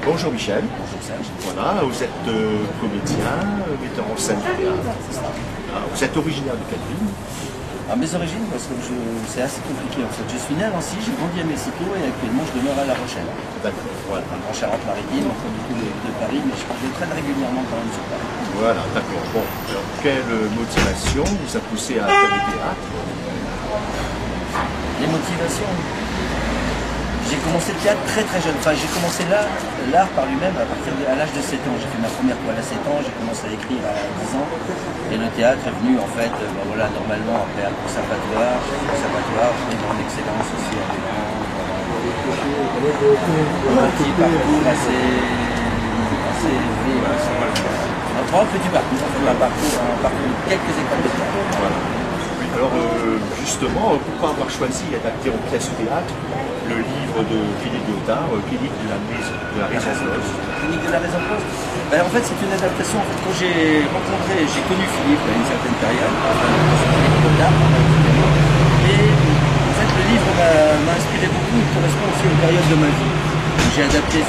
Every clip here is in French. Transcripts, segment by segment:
Bonjour Michel. Bonjour Serge. Voilà, vous êtes comédien, metteur en scène de théâtre. Vous êtes originaire de quelle ville? Mes origines, parce que c'est assez compliqué en fait. Je suis né à Nancy, j'ai grandi à Mexico et actuellement je demeure à La Rochelle. D'accord, voilà. En Charente-Maritime, pas beaucoup de Paris, mais je traîne régulièrement quand même sur Paris. Voilà, d'accord. Bon, alors, quelle motivation vous a poussé à faire du théâtre? Les motivations. J'ai commencé le théâtre très très jeune. Enfin, j'ai commencé l'art par lui-même à l'âge de 7 ans. J'ai fait ma première toile à 7 ans, j'ai commencé à écrire à 10 ans. Et le théâtre est venu en fait, voilà, normalement après un conservatoire, j'ai eu mon excellence aussi à Milan. Un petit parcours assez élevé. Un petit parcours, un parcours de quelques écoles de théâtre. Voilà. Alors justement, pourquoi avoir choisi d'adapter en pièce théâtre le livre de Philippe Léotard, Clinique de la Maison Close? Clinique de la Maison Close. En fait, c'est une adaptation. En fait, quand j'ai connu Philippe à une certaine période, Philippe Léotard, et en fait, le livre m'a inspiré beaucoup. Il correspond aussi aux périodes de ma vie. J'ai adapté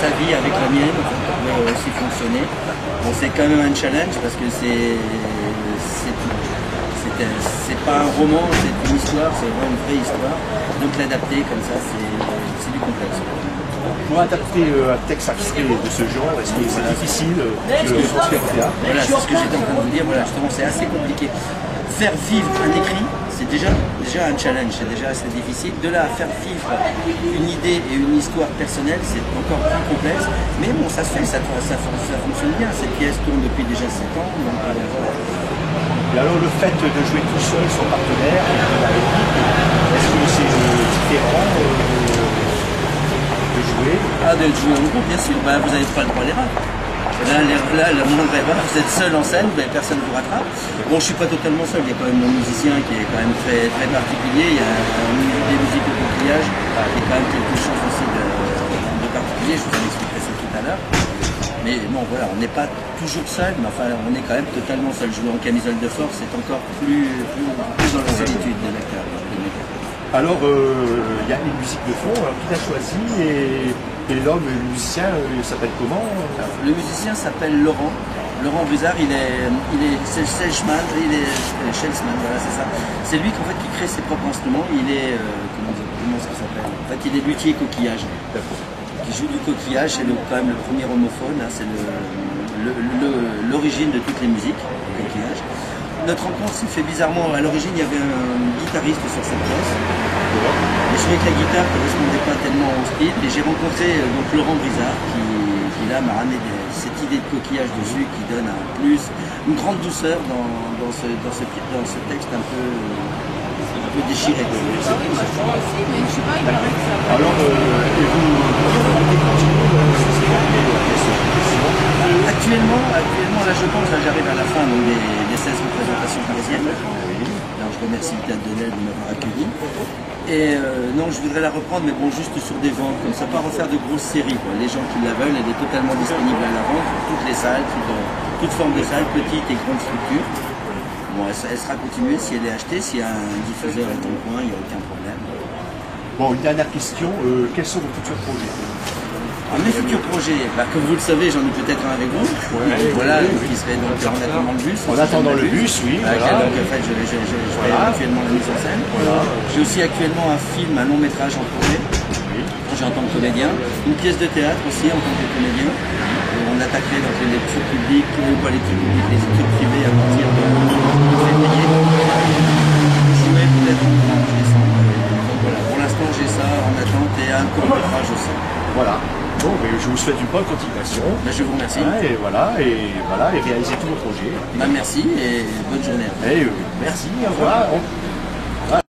sa vie avec la mienne, pour aussi fonctionner. Bon, c'est quand même un challenge parce que c'est pas un roman, c'est une histoire, c'est vraiment une vraie histoire. Donc l'adapter comme ça, c'est du complexe. Pour adapter un texte abstrait de ce genre, est-ce que c'est difficile de transférer au théâtre? Voilà, c'est ce que j'étais en train de vous dire. Voilà, justement, c'est assez compliqué. Faire vivre un écrit, c'est déjà un challenge, c'est déjà assez difficile. De là à faire vivre une idée et une histoire personnelle, c'est encore plus complexe. Mais bon, ça se fait, ça fonctionne bien. Cette pièce tourne depuis déjà 7 ans. Donc, voilà. Et alors le fait de jouer tout seul sans partenaire, est-ce que c'est différent de jouer? De jouer en groupe, bien sûr. Vous n'avez pas le droit à l'erreur. Là, la moindre erreur, vous êtes seul en scène, personne ne vous rattrape. Bon, je ne suis pas totalement seul, il y a quand même mon musicien qui est quand même très, très particulier. Il y a des musiques de coquillage, qui est quand même quelque chose aussi de particulier. Je vous en expliquerai ça tout à l'heure. Mais bon, voilà, on n'est pas toujours seul, mais enfin, on est quand même totalement seul. Jouer en camisole de force, c'est encore plus dans la solitude de l'acteur. Alors, il y a une musique de fond, alors qui l'a choisi et l'homme, le musicien, il s'appelle comment? Alors, le musicien s'appelle Laurent. Laurent Buzard, c'est Schelsman, voilà, c'est ça. C'est lui qui crée ses propres instruments. Il est, comment ça s'appelle? En fait, il est luthier coquillage. Qui joue du coquillage, c'est quand même le premier homophone, hein, c'est l'origine de toutes les musiques, le coquillage. Notre rencontre s'est fait bizarrement. À l'origine, il y avait un guitariste sur cette pièce. Et je trouvais que la guitare ne correspondait pas tellement au style. Et j'ai rencontré donc Laurent Brizard qui là m'a ramené cette idée de coquillage dessus qui donne une grande douceur dans ce texte un peu déchiré. Alors, Actuellement, là je pense, j'arrive à la fin des 16 représentations parisiennes. Alors je remercie le Théâtre de l'Aide de m'avoir accueilli. Et non, je voudrais la reprendre, mais bon, juste sur des ventes, comme ça, pas refaire de grosses séries. Quoi. Les gens qui la veulent, elle est totalement disponible à la vente, pour toutes les salles, toutes formes de salles, petites et grandes structures. Bon, elle sera continuée si elle est achetée, s'il y a un diffuseur à ton coin, il n'y a aucun problème. Bon, une dernière question, quels sont vos futurs projets? Mes futurs projets, comme vous le savez, j'en ai peut-être un avec vous. Voilà, qui serait donc en attendant le bus. En attendant le bus, oui. Voilà. Donc, en fait, je fais actuellement la mise en scène. Voilà. J'ai aussi actuellement un film, un long métrage en projet. J'ai en tant que comédien. Une pièce de théâtre aussi en tant que comédien. On attaquerait donc les lectures publiques, pas les lectures publiques, les études privées à partir de février. Je jouerai peut-être en décembre. Donc voilà, pour l'instant j'ai ça en attente et un court métrage aussi. Voilà. Bon, mais je vous souhaite une bonne continuation. Je vous remercie. Et réalisez tous vos projets. Merci et bonne journée. Merci, au revoir.